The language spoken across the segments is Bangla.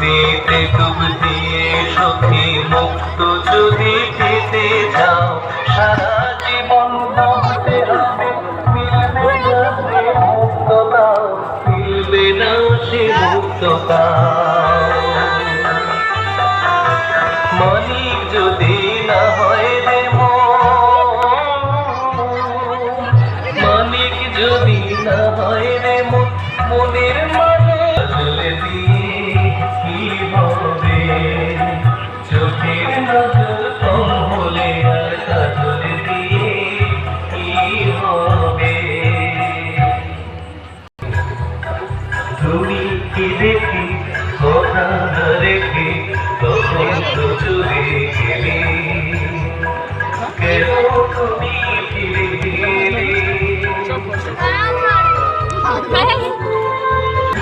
নদীতে ডুব দিয়ে সখী মুক্ত যদি পেতে যাও সারা জীবন ভাবতে হবে মিলবে না সে মুক্ততা, মিলবে না সে মুক্ততা। মালিক যদি না হয় রে মালিক যদি না হয় রে মনের মানে চলে দিয়ে কি হবে, চোখের নজর কম হলে আর কাজলে দিয়ে কি হবে। তুমি কি দেখি কথা না রেখে তখন তো চলে গেলে, কেন তুমি ফিরে গেলে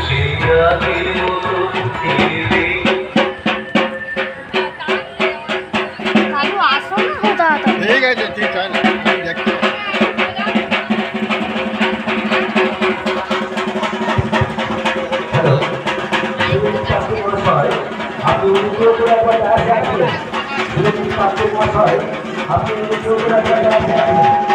সেই আগের মতো ফিরে। ঠিক আছে, ঠিক আছে, দেখতে আপনি